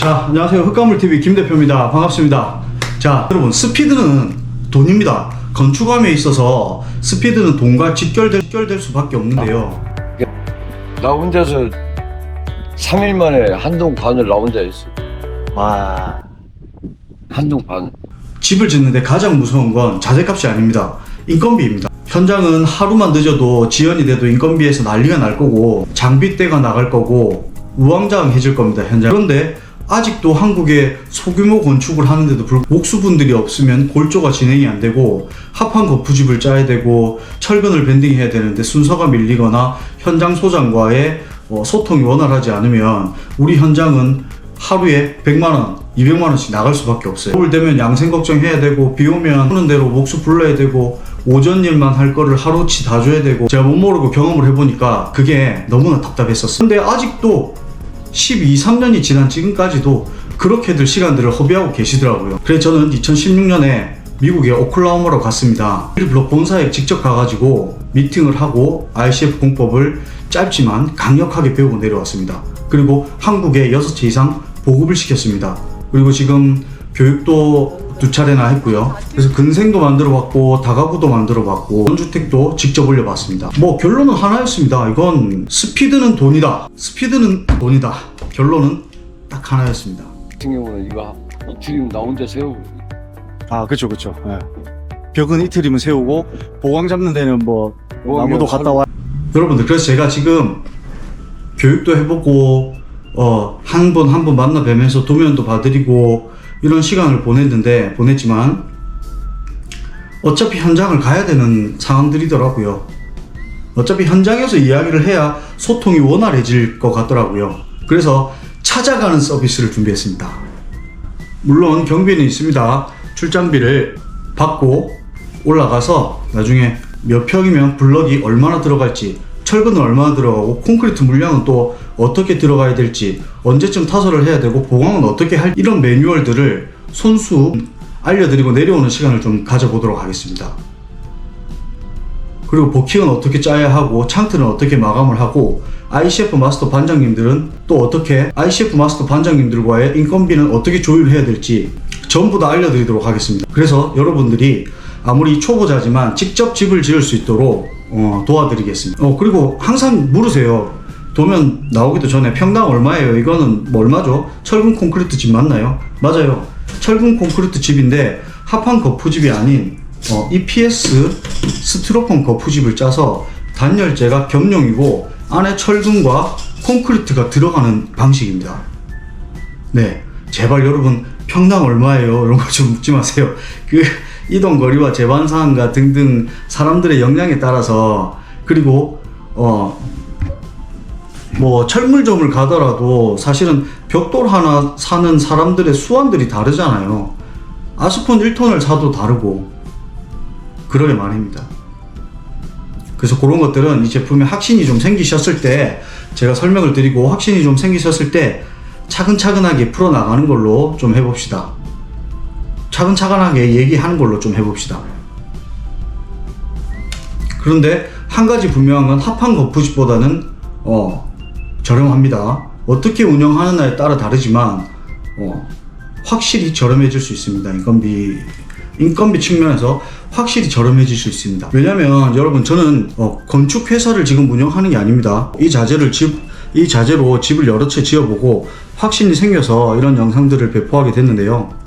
자, 안녕하세요. 흑가물TV 김대표입니다. 반갑습니다. 자, 여러분, 스피드는 돈입니다. 건축함에 있어서 스피드는 돈과 직결될 수밖에 없는데요. 나 혼자서 3일 만에 한동 반을 나 혼자 했어. 와. 한동 반. 집을 짓는데 가장 무서운 건 자재값이 아닙니다. 인건비입니다. 현장은 하루만 늦어도 지연이 돼도 인건비에서 난리가 날 거고 장비대가 나갈 거고 우왕좌왕해질 겁니다. 현장. 그런데 아직도 한국에 소규모 건축을 하는데도 불구하고 목수분들이 없으면 골조가 진행이 안 되고 합판 거푸집을 짜야 되고 철근을 밴딩해야 되는데 순서가 밀리거나 현장 소장과의 소통이 원활하지 않으면 우리 현장은 하루에 100만원, 200만원씩 나갈 수밖에 없어요. 겨울 되면 양생 걱정해야 되고 비 오면 오는 대로 목수 불러야 되고 오전 일만 할 거를 하루치 다 줘야 되고 제가 못 모르고 경험을 해보니까 그게 너무나 답답했었어요. 근데 아직도 12, 3년이 지난 지금까지도 그렇게들 시간들을 허비하고 계시더라고요. 그래서 저는 2016년에 미국의 오클라호마로 갔습니다. 블록 본사에 직접 가가지고 미팅을 하고 ICF 공법을 짧지만 강력하게 배우고 내려왔습니다. 그리고 한국에 6채 이상 보급을 시켰습니다. 그리고 지금 교육도 2차례나 했고요. 그래서 근생도 만들어 봤고 다가구도 만들어 봤고 원주택도 직접 올려봤습니다. 뭐 결론은 하나였습니다. 이건 스피드는 돈이다. 스피드는 돈이다. 결론은 딱 하나였습니다. 같은 경우는 이거 이틀이면 나 혼자 세우고. 아, 그쵸. 예. 벽은 이틀이면 세우고 보강 잡는 데는 뭐 나무도 갔다 와. 여러분들, 그래서 제가 지금 교육도 해보고 한 분 만나 뵈면서 도면도 봐드리고 이런 시간을 보냈지만 어차피 현장을 가야 되는 상황들이더라고요. 어차피 현장에서 이야기를 해야 소통이 원활해질 것 같더라고요. 그래서 찾아가는 서비스를 준비했습니다. 물론 경비는 있습니다. 출장비를 받고 올라가서 나중에 몇 평이면 블럭이 얼마나 들어갈지, 철근은 얼마나 들어가고 콘크리트 물량은 또 어떻게 들어가야 될지, 언제쯤 타설을 해야 되고 보강은 어떻게 할, 이런 매뉴얼들을 손수 알려드리고 내려오는 시간을 좀 가져보도록 하겠습니다. 그리고 버킹은 어떻게 짜야 하고 창틀은 어떻게 마감을 하고 ICF 마스터 반장님들은 또 어떻게 ICF 마스터 반장님들과의 인건비는 어떻게 조율해야 될지 전부 다 알려드리도록 하겠습니다. 그래서 여러분들이 아무리 초보자지만 직접 집을 지을 수 있도록 도와드리겠습니다. 그리고 항상 물으세요. 도면 나오기도 전에 평당 얼마예요? 이거는 뭐 얼마죠? 철근 콘크리트 집 맞나요? 맞아요. 철근 콘크리트 집인데 합판 거푸집이 아닌 EPS 스티로폼 거푸집을 짜서 단열재가 겸용이고 안에 철근과 콘크리트가 들어가는 방식입니다. 네, 제발 여러분 평당 얼마예요? 이런 거 좀 묻지 마세요. 이동 거리와 제반 사항과 등등 사람들의 역량에 따라서, 그리고 뭐 철물점을 가더라도 사실은 벽돌 하나 사는 사람들의 수완들이 다르잖아요. 아스콘 1톤을 사도 다르고 그러게 말입니다. 그래서 그런 것들은 이 제품에 확신이 좀 생기셨을 때 제가 설명을 드리고, 확신이 좀 생기셨을 때 차근차근하게 풀어나가는 걸로 좀 해봅시다. 차근차근하게 얘기하는 걸로 좀 해봅시다. 그런데 한 가지 분명한 건 합판 거푸집보다는 저렴합니다. 어떻게 운영하느냐에 따라 다르지만 확실히 저렴해질 수 있습니다. 인건비 측면에서 확실히 저렴해질 수 있습니다. 왜냐면 여러분, 저는 건축회사를 지금 운영하는 게 아닙니다. 이 자재로 집을 여러 채 지어보고 확신이 생겨서 이런 영상들을 배포하게 됐는데요.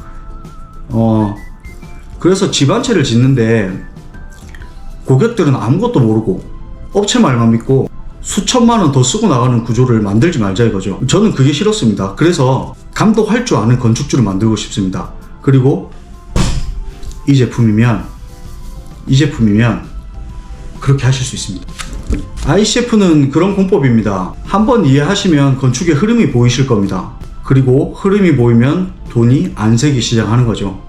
그래서 집 한 채를 짓는데 고객들은 아무것도 모르고 업체 말만 믿고 수천만 원 더 쓰고 나가는 구조를 만들지 말자 이거죠. 저는 그게 싫었습니다. 그래서 감독할 줄 아는 건축주를 만들고 싶습니다. 그리고 이 제품이면 그렇게 하실 수 있습니다. ICF는 그런 공법입니다. 한번 이해하시면 건축의 흐름이 보이실 겁니다. 그리고 흐름이 보이면 돈이 안 새기 시작하는 거죠.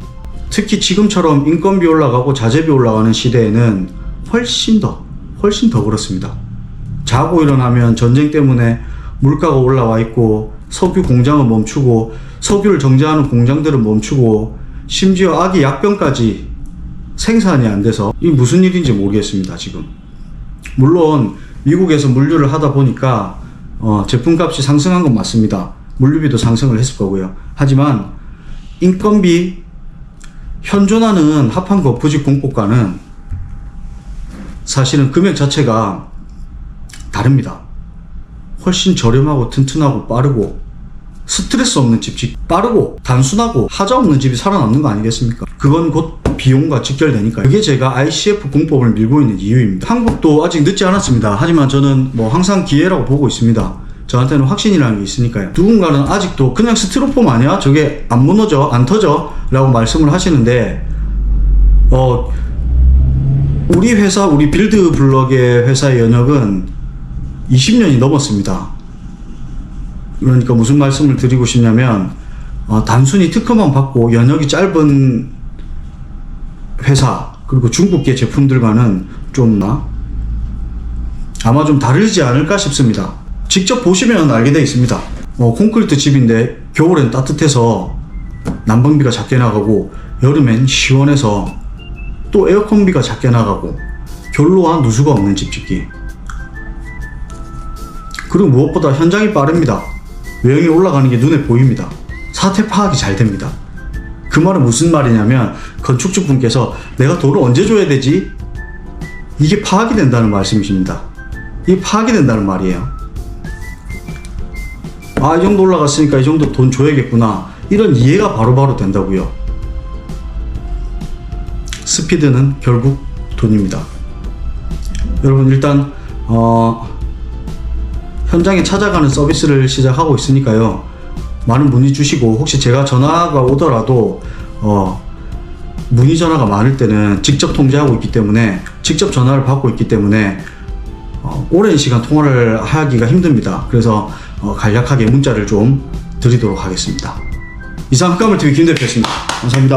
특히 지금처럼 인건비 올라가고 자재비 올라가는 시대에는 훨씬 더 그렇습니다. 자고 일어나면 전쟁 때문에 물가가 올라와 있고 석유 공장은 멈추고 석유를 정제하는 공장들은 멈추고 심지어 아기 약병까지 생산이 안 돼서 이게 무슨 일인지 모르겠습니다. 지금 물론 미국에서 물류를 하다 보니까 제품값이 상승한 건 맞습니다. 물류비도 상승을 했을 거고요. 하지만 인건비 현존하는 합한 거푸집 공법과는 사실은 금액 자체가 다릅니다. 훨씬 저렴하고 튼튼하고 빠르고 스트레스 없는 집, 빠르고 단순하고 하자 없는 집이 살아남는 거 아니겠습니까? 그건 곧 비용과 직결되니까요. 그게 제가 ICF 공법을 밀고 있는 이유입니다. 한국도 아직 늦지 않았습니다. 하지만 저는 뭐 항상 기회라고 보고 있습니다. 저한테는 확신이라는 게 있으니까요. 누군가는 아직도 그냥 스티로폼 아니야? 저게 안 무너져? 안 터져? 라고 말씀을 하시는데 우리 회사, 우리 빌드블럭의 회사의 연역은 20년이 넘었습니다. 그러니까 무슨 말씀을 드리고 싶냐면 단순히 특허만 받고 연역이 짧은 회사 그리고 중국계 제품들과는 좀 아마 좀 다르지 않을까 싶습니다. 직접 보시면 알게 되어 있습니다. 콘크리트 집인데 겨울엔 따뜻해서 난방비가 작게 나가고 여름엔 시원해서 또 에어컨비가 작게 나가고 결로와 누수가 없는 집 짓기. 그리고 무엇보다 현장이 빠릅니다. 외형이 올라가는 게 눈에 보입니다. 사태 파악이 잘 됩니다. 그 말은 무슨 말이냐면 건축주 분께서 내가 돈을 언제 줘야 되지? 이게 파악이 된다는 말씀이십니다. 이게 파악이 된다는 말이에요. 이 정도 올라갔으니까 이 정도 돈 줘야겠구나. 이런 이해가 바로바로 된다고요. 스피드는 결국 돈입니다. 여러분 일단 현장에 찾아가는 서비스를 시작하고 있으니까요. 많은 문의 주시고 혹시 제가 전화가 오더라도 문의 전화가 많을 때는 직접 통제하고 있기 때문에 직접 전화를 받고 있기 때문에 오랜 시간 통화를 하기가 힘듭니다. 그래서 간략하게 문자를 좀 드리도록 하겠습니다. 이상 흑가물TV 김 대표였습니다. 감사합니다.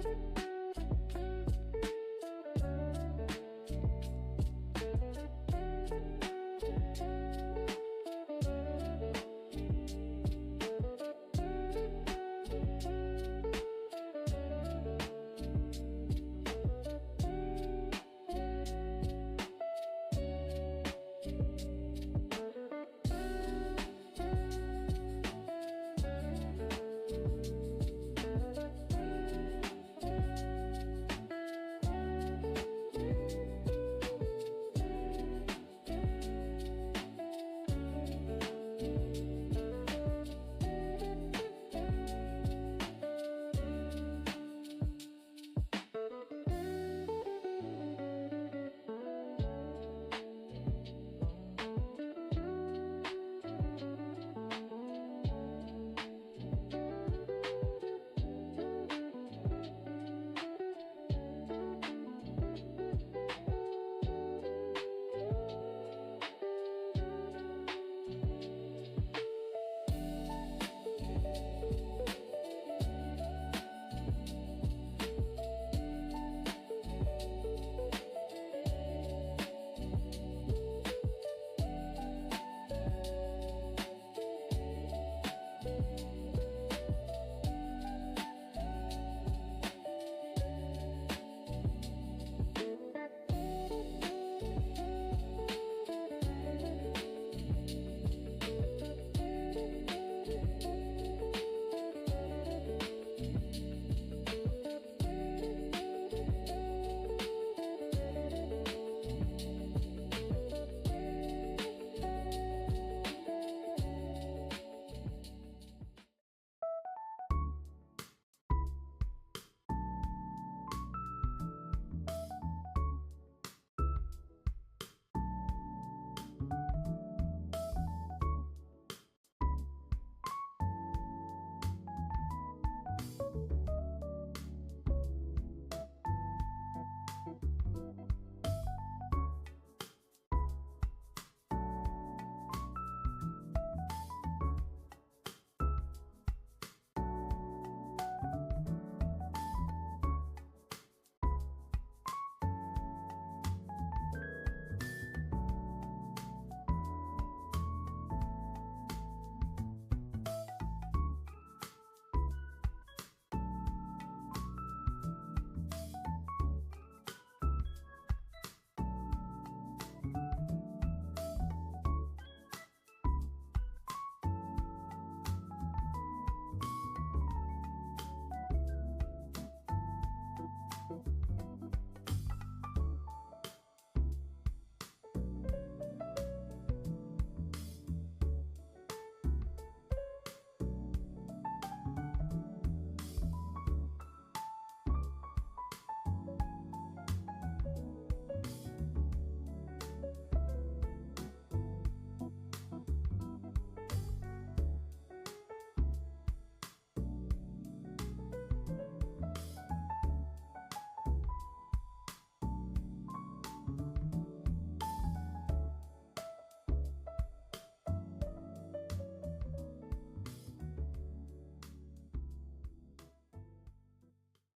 you